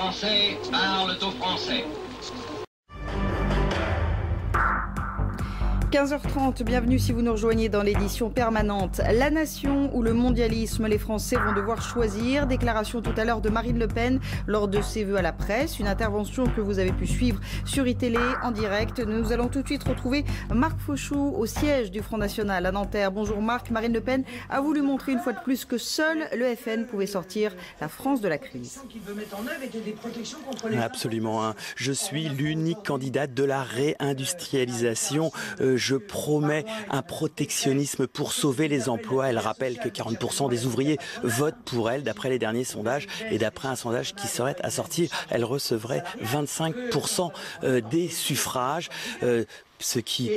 Français parlent aux Français. 15h30, bienvenue si vous nous rejoignez dans l'édition permanente. La nation ou le mondialisme, les Français vont devoir choisir. Déclaration tout à l'heure de Marine Le Pen lors de ses vœux à la presse. Une intervention que vous avez pu suivre sur iTélé en direct. Nous allons tout de suite retrouver Marc Fauchou au siège du Front National à Nanterre. Bonjour Marc, Marine Le Pen a voulu montrer une fois de plus que seul le FN pouvait sortir la France de la crise. Absolument. Je suis l'unique candidate de la réindustrialisation. Je promets un protectionnisme pour sauver les emplois. Elle rappelle que 40% des ouvriers votent pour elle, d'après les derniers sondages. Et d'après un sondage qui serait assorti, elle recevrait 25% des suffrages. Ce qui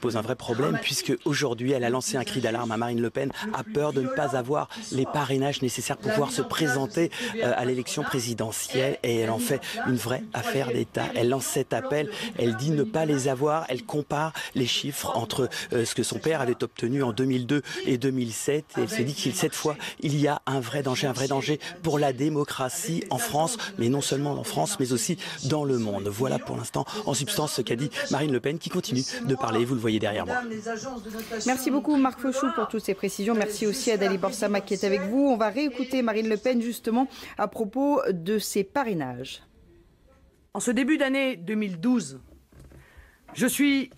pose un vrai problème, puisque aujourd'hui elle a lancé un cri d'alarme à Marine Le Pen, a peur de ne pas avoir les parrainages nécessaires pour pouvoir se présenter à l'élection présidentielle, et elle en fait une vraie affaire d'État. Elle lance cet appel, elle dit ne pas les avoir, elle compare les chiffres entre ce que son père avait obtenu en 2002 et 2007, et elle se dit que cette fois il y a un vrai danger pour la démocratie en France, mais non seulement en France, mais aussi dans le monde. Voilà pour l'instant en substance ce qu'a dit Marine Le Pen, qui continue de parler, vous le voyez derrière moi. Merci beaucoup Marc Fauchou pour toutes ces précisions. Merci aussi à Dali Borsama qui est avec vous. On va réécouter Marine Le Pen justement à propos de ses parrainages. En ce début d'année 2012, je suis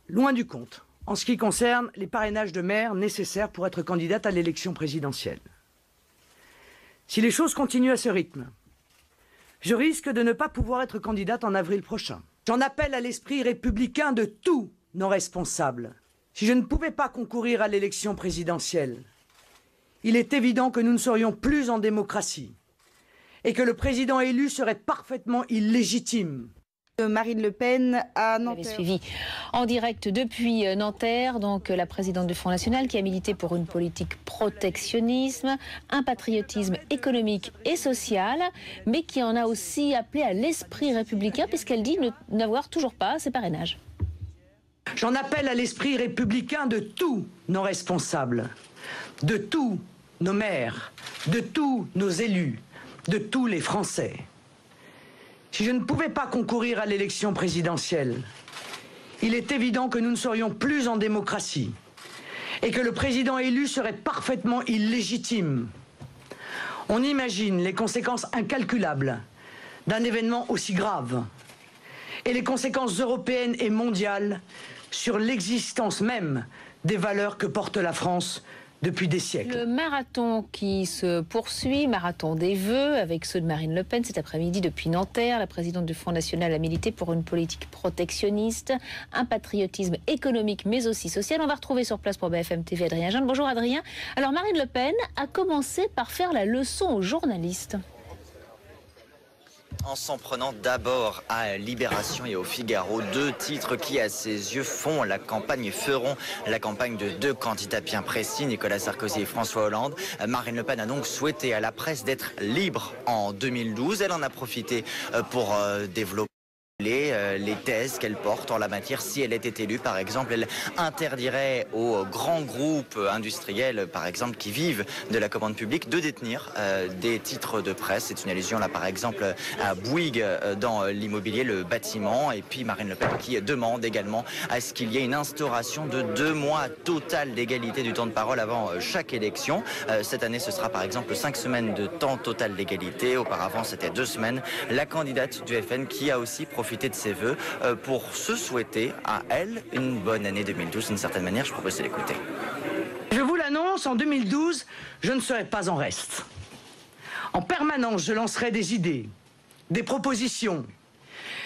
loin du compte en ce qui concerne les parrainages de maires nécessaires pour être candidate à l'élection présidentielle. Si les choses continuent à ce rythme, je risque de ne pas pouvoir être candidate en avril prochain. J'en appelle à l'esprit républicain de tous nos responsables. Si je ne pouvais pas concourir à l'élection présidentielle, il est évident que nous ne serions plus en démocratie et que le président élu serait parfaitement illégitime. Marine Le Pen à Nanterre. Vous avez suivi en direct depuis Nanterre, donc la présidente du Front National qui a milité pour une politique protectionnisme, un patriotisme économique et social, mais qui en a aussi appelé à l'esprit républicain puisqu'elle dit n'avoir toujours pas ses parrainages. J'en appelle à l'esprit républicain de tous nos responsables, de tous nos maires, de tous nos élus, de tous les Français. Si je ne pouvais pas concourir à l'élection présidentielle, il est évident que nous ne serions plus en démocratie et que le président élu serait parfaitement illégitime. On imagine les conséquences incalculables d'un événement aussi grave et les conséquences européennes et mondiales sur l'existence même des valeurs que porte la France depuis des siècles. Le marathon qui se poursuit, marathon des vœux avec ceux de Marine Le Pen cet après-midi depuis Nanterre. La présidente du Front National a milité pour une politique protectionniste, un patriotisme économique mais aussi social. On va retrouver sur place pour BFM TV Adrien Jeanne. Bonjour Adrien. Alors Marine Le Pen a commencé par faire la leçon aux journalistes. En s'en prenant d'abord à Libération et au Figaro, deux titres qui, à ses yeux, font la campagne et feront la campagne de deux candidats bien précis, Nicolas Sarkozy et François Hollande. Marine Le Pen a donc souhaité à la presse d'être libre en 2012. Elle en a profité pour développer les thèses qu'elle porte en la matière. Si elle était élue, par exemple, elle interdirait aux grands groupes industriels, par exemple, qui vivent de la commande publique, de détenir des titres de presse. C'est une allusion, là, par exemple, à Bouygues dans l'immobilier, le bâtiment. Et puis Marine Le Pen qui demande également à ce qu'il y ait une instauration de 2 mois total d'égalité du temps de parole avant chaque élection. Cette année, ce sera, par exemple, 5 semaines de temps total d'égalité. Auparavant, c'était 2 semaines. La candidate du FN qui a aussi profité de ses vœux pour se souhaiter à elle une bonne année 2012. D'une certaine manière, je propose de l'écouter. Je vous l'annonce, en 2012, je ne serai pas en reste. En permanence, je lancerai des idées, des propositions.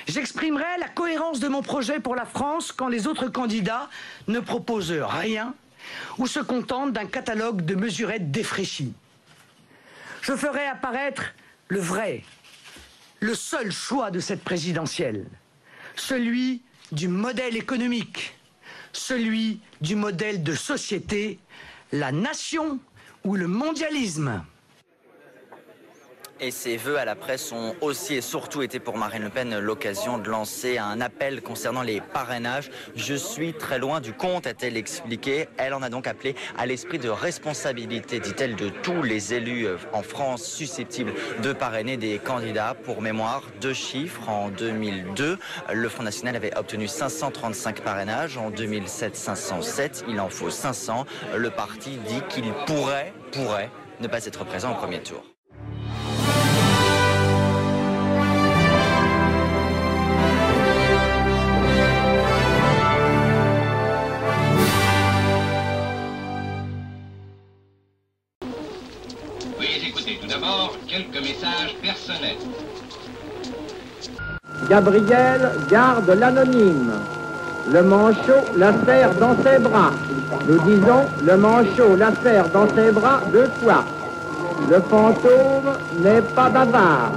J'exprimerai la cohérence de mon projet pour la France quand les autres candidats ne proposent rien ou se contentent d'un catalogue de mesurettes défraîchies. Je ferai apparaître le vrai, le seul choix de cette présidentielle, celui du modèle économique, celui du modèle de société, la nation ou le mondialisme. Et ces vœux à la presse ont aussi et surtout été pour Marine Le Pen l'occasion de lancer un appel concernant les parrainages. Je suis très loin du compte, a-t-elle expliqué. Elle en a donc appelé à l'esprit de responsabilité, dit-elle, de tous les élus en France susceptibles de parrainer des candidats. Pour mémoire, 2 chiffres. En 2002, le Front National avait obtenu 535 parrainages. En 2007, 507. Il en faut 500. Le parti dit qu'il pourrait ne pas être présent au premier tour. Veuillez écouter tout d'abord quelques messages personnels. Gabriel garde l'anonyme. Le manchot la serre dans ses bras. Nous disons le manchot la serre dans ses bras 2 fois. Le fantôme n'est pas bavard.